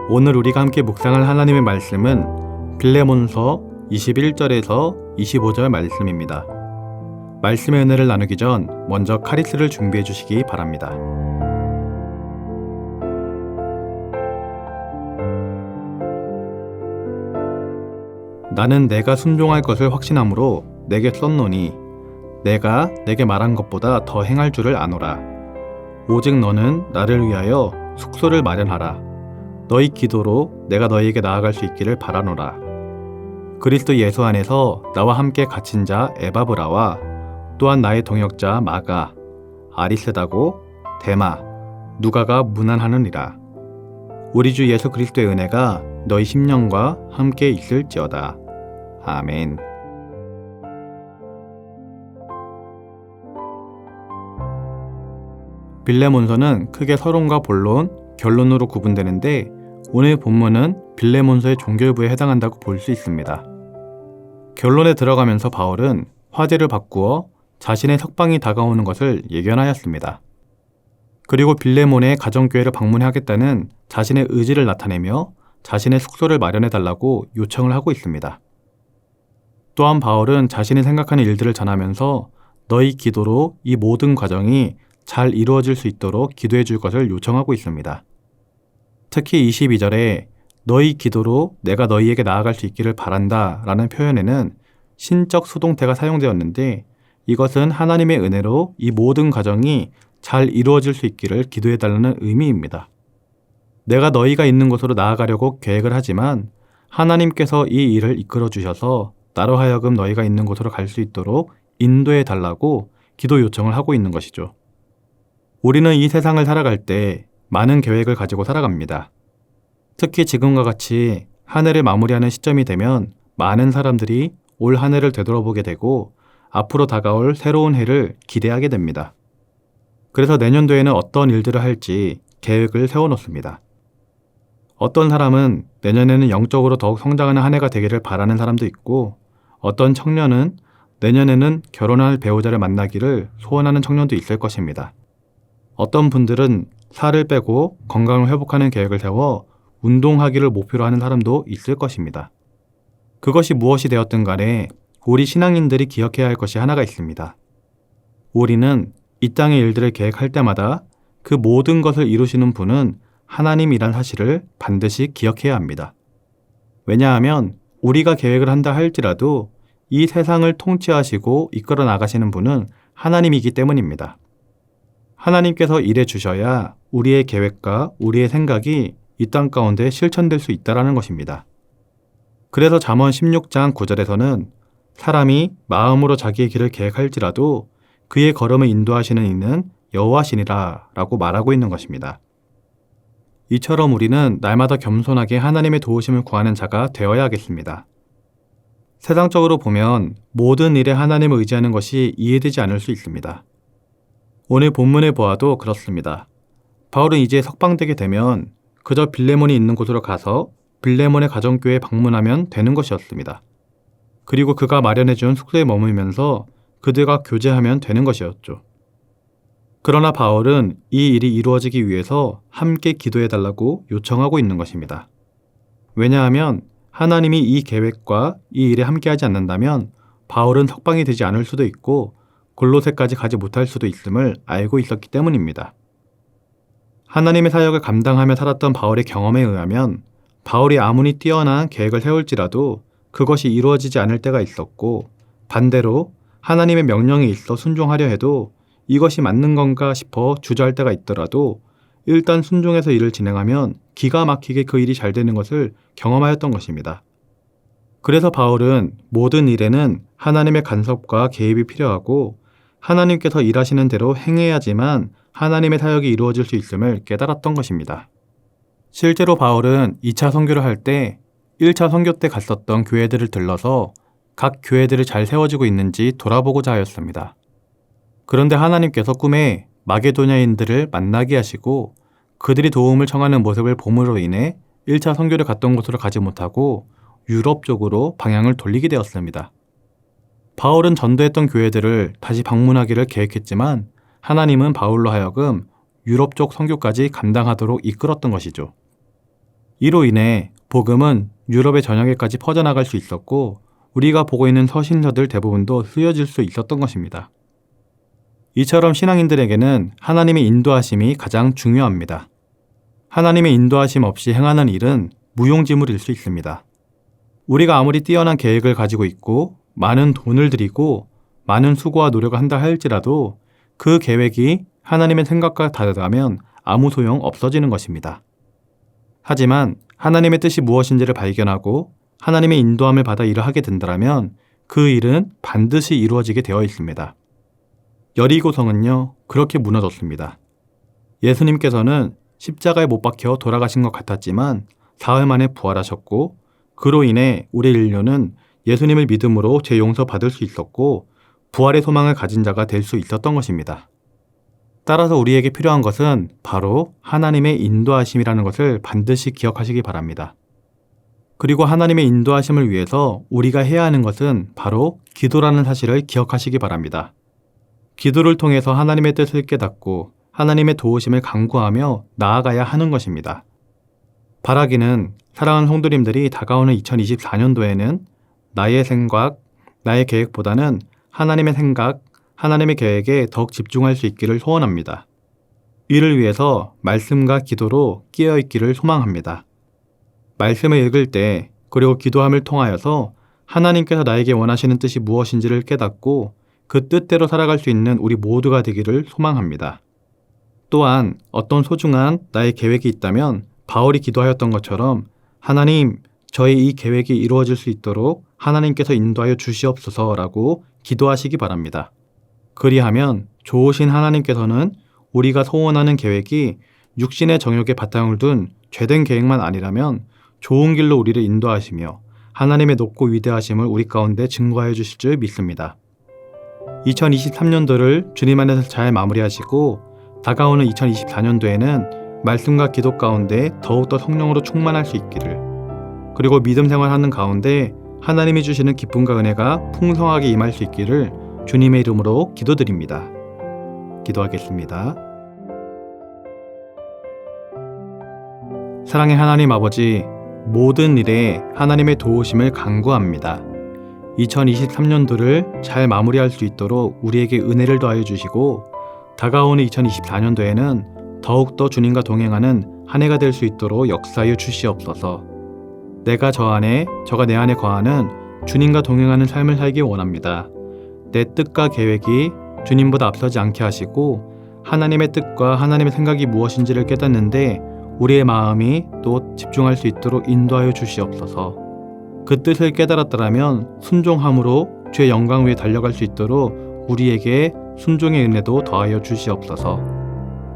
오늘 우리가 함께 묵상할 하나님의 말씀은 빌레몬서 21절에서 25절 말씀입니다. 말씀의 은혜를 나누기 전 먼저 카리스를 준비해 주시기 바랍니다. 나는 내가 순종할 것을 확신함으로 내게 썼노니 내가 내게 말한 것보다 더 행할 줄을 아노라. 오직 너는 나를 위하여 숙소를 마련하라. 너희 기도로 내가 너희에게 나아갈 수 있기를 바라노라. 그리스도 예수 안에서 나와 함께 갇힌 자 에바브라와 또한 나의 동역자 마가, 아리스다고, 데마, 누가가 문안하느니라. 우리 주 예수 그리스도의 은혜가 너희 심령과 함께 있을지어다. 아멘. 빌레몬서는 크게 서론과 본론, 결론으로 구분되는데 오늘 본문은 빌레몬서의 종결부에 해당한다고 볼 수 있습니다. 결론에 들어가면서 바울은 화제를 바꾸어 자신의 석방이 다가오는 것을 예견하였습니다. 그리고 빌레몬의 가정교회를 방문하겠다는 자신의 의지를 나타내며 자신의 숙소를 마련해달라고 요청을 하고 있습니다. 또한 바울은 자신이 생각하는 일들을 전하면서 너희 기도로 이 모든 과정이 잘 이루어질 수 있도록 기도해 줄 것을 요청하고 있습니다. 특히 22절에 너희 기도로 내가 너희에게 나아갈 수 있기를 바란다 라는 표현에는 신적 수동태가 사용되었는데 이것은 하나님의 은혜로 이 모든 과정이 잘 이루어질 수 있기를 기도해 달라는 의미입니다. 내가 너희가 있는 곳으로 나아가려고 계획을 하지만 하나님께서 이 일을 이끌어 주셔서 나로 하여금 너희가 있는 곳으로 갈 수 있도록 인도해 달라고 기도 요청을 하고 있는 것이죠. 우리는 이 세상을 살아갈 때 많은 계획을 가지고 살아갑니다. 특히 지금과 같이 한 해를 마무리하는 시점이 되면 많은 사람들이 올 한 해를 되돌아보게 되고 앞으로 다가올 새로운 해를 기대하게 됩니다. 그래서 내년도에는 어떤 일들을 할지 계획을 세워놓습니다. 어떤 사람은 내년에는 영적으로 더욱 성장하는 한 해가 되기를 바라는 사람도 있고 어떤 청년은 내년에는 결혼할 배우자를 만나기를 소원하는 청년도 있을 것입니다. 어떤 분들은 살을 빼고 건강을 회복하는 계획을 세워 운동하기를 목표로 하는 사람도 있을 것입니다. 그것이 무엇이 되었든 간에 우리 신앙인들이 기억해야 할 것이 하나가 있습니다. 우리는 이 땅의 일들을 계획할 때마다 그 모든 것을 이루시는 분은 하나님이란 사실을 반드시 기억해야 합니다. 왜냐하면 우리가 계획을 한다 할지라도 이 세상을 통치하시고 이끌어 나가시는 분은 하나님이기 때문입니다. 하나님께서 일해 주셔야 우리의 계획과 우리의 생각이 이 땅 가운데 실천될 수 있다는 것입니다. 그래서 잠언 16장 9절에서는 사람이 마음으로 자기의 길을 계획할지라도 그의 걸음을 인도하시는 이는 여호와시니라 라고 말하고 있는 것입니다. 이처럼 우리는 날마다 겸손하게 하나님의 도우심을 구하는 자가 되어야 하겠습니다. 세상적으로 보면 모든 일에 하나님을 의지하는 것이 이해되지 않을 수 있습니다. 오늘 본문을 보아도 그렇습니다. 바울은 이제 석방되게 되면 그저 빌레몬이 있는 곳으로 가서 빌레몬의 가정교회에 방문하면 되는 것이었습니다. 그리고 그가 마련해준 숙소에 머물면서 그들과 교제하면 되는 것이었죠. 그러나 바울은 이 일이 이루어지기 위해서 함께 기도해달라고 요청하고 있는 것입니다. 왜냐하면 하나님이 이 계획과 이 일에 함께하지 않는다면 바울은 석방이 되지 않을 수도 있고 골로새까지 가지 못할 수도 있음을 알고 있었기 때문입니다. 하나님의 사역을 감당하며 살았던 바울의 경험에 의하면 바울이 아무리 뛰어난 계획을 세울지라도 그것이 이루어지지 않을 때가 있었고 반대로 하나님의 명령에 있어 순종하려 해도 이것이 맞는 건가 싶어 주저할 때가 있더라도 일단 순종해서 일을 진행하면 기가 막히게 그 일이 잘 되는 것을 경험하였던 것입니다. 그래서 바울은 모든 일에는 하나님의 간섭과 개입이 필요하고 하나님께서 일하시는 대로 행해야지만 하나님의 사역이 이루어질 수 있음을 깨달았던 것입니다. 실제로 바울은 2차 선교를 할 때 1차 선교 때 갔었던 교회들을 들러서 각 교회들이 잘 세워지고 있는지 돌아보고자 하였습니다. 그런데 하나님께서 꿈에 마게도냐인들을 만나게 하시고 그들이 도움을 청하는 모습을 봄으로 인해 1차 선교를 갔던 곳으로 가지 못하고 유럽 쪽으로 방향을 돌리게 되었습니다. 바울은 전도했던 교회들을 다시 방문하기를 계획했지만 하나님은 바울로 하여금 유럽 쪽 선교까지 감당하도록 이끌었던 것이죠. 이로 인해 복음은 유럽의 전역에까지 퍼져나갈 수 있었고 우리가 보고 있는 서신서들 대부분도 쓰여질 수 있었던 것입니다. 이처럼 신앙인들에게는 하나님의 인도하심이 가장 중요합니다. 하나님의 인도하심 없이 행하는 일은 무용지물일 수 있습니다. 우리가 아무리 뛰어난 계획을 가지고 있고 많은 돈을 들이고 많은 수고와 노력을 한다 할지라도 그 계획이 하나님의 생각과 다르다면 아무 소용 없어지는 것입니다. 하지만 하나님의 뜻이 무엇인지를 발견하고 하나님의 인도함을 받아 일을 하게 된다면 그 일은 반드시 이루어지게 되어 있습니다. 여리고성은요, 그렇게 무너졌습니다. 예수님께서는 십자가에 못 박혀 돌아가신 것 같았지만 사흘 만에 부활하셨고 그로 인해 우리 인류는 예수님을 믿음으로 죄 용서받을 수 있었고 부활의 소망을 가진 자가 될 수 있었던 것입니다. 따라서 우리에게 필요한 것은 바로 하나님의 인도하심이라는 것을 반드시 기억하시기 바랍니다. 그리고 하나님의 인도하심을 위해서 우리가 해야 하는 것은 바로 기도라는 사실을 기억하시기 바랍니다. 기도를 통해서 하나님의 뜻을 깨닫고 하나님의 도우심을 간구하며 나아가야 하는 것입니다. 바라기는 사랑하는 성도님들이 다가오는 2024년도에는 나의 생각, 나의 계획보다는 하나님의 생각, 하나님의 계획에 더욱 집중할 수 있기를 소원합니다. 이를 위해서 말씀과 기도로 깨어있기를 소망합니다. 말씀을 읽을 때 그리고 기도함을 통하여서 하나님께서 나에게 원하시는 뜻이 무엇인지를 깨닫고 그 뜻대로 살아갈 수 있는 우리 모두가 되기를 소망합니다. 또한 어떤 소중한 나의 계획이 있다면 바울이 기도하였던 것처럼 하나님, 저의 이 계획이 이루어질 수 있도록 하나님께서 인도하여 주시옵소서라고 기도하시기 바랍니다. 그리하면 좋으신 하나님께서는 우리가 소원하는 계획이 육신의 정욕에 바탕을 둔 죄된 계획만 아니라면 좋은 길로 우리를 인도하시며 하나님의 높고 위대하심을 우리 가운데 증거해 주실 줄 믿습니다. 2023년도를 주님 안에서 잘 마무리하시고 다가오는 2024년도에는 말씀과 기도 가운데 더욱더 성령으로 충만할 수 있기를, 그리고 믿음 생활하는 가운데 하나님이 주시는 기쁨과 은혜가 풍성하게 임할 수 있기를 주님의 이름으로 기도드립니다. 기도하겠습니다. 사랑의 하나님 아버지, 모든 일에 하나님의 도우심을 간구합니다. 2023년도를 잘 마무리할 수 있도록 우리에게 은혜를 더하여 주시고 다가오는 2024년도에는 더욱더 주님과 동행하는 한 해가 될 수 있도록 역사하여 주시옵소서. 내가 저 안에, 저가 내 안에 거하는 주님과 동행하는 삶을 살기 원합니다. 내 뜻과 계획이 주님보다 앞서지 않게 하시고 하나님의 뜻과 하나님의 생각이 무엇인지를 깨닫는데 우리의 마음이 또 집중할 수 있도록 인도하여 주시옵소서. 그 뜻을 깨달았더라면 순종함으로 주의 영광 위에 달려갈 수 있도록 우리에게 순종의 은혜도 더하여 주시옵소서.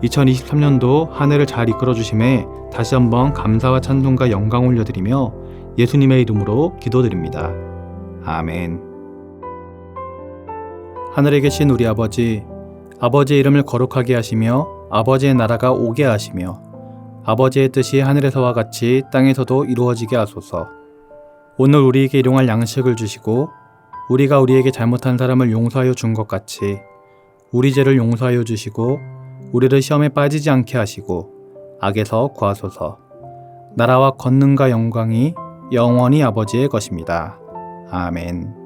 2023년도 한 해를 잘 이끌어 주심에 다시 한번 감사와 찬송과 영광 올려드리며 예수님의 이름으로 기도드립니다. 아멘. 하늘에 계신 우리 아버지, 아버지의 이름을 거룩하게 하시며 아버지의 나라가 오게 하시며 아버지의 뜻이 하늘에서와 같이 땅에서도 이루어지게 하소서. 오늘 우리에게 일용할 양식을 주시고 우리가 우리에게 잘못한 사람을 용서하여 준 것 같이 우리 죄를 용서하여 주시고 우리를 시험에 빠지지 않게 하시고 악에서 구하소서. 나라와 권능과 영광이 영원히 아버지의 것입니다. 아멘.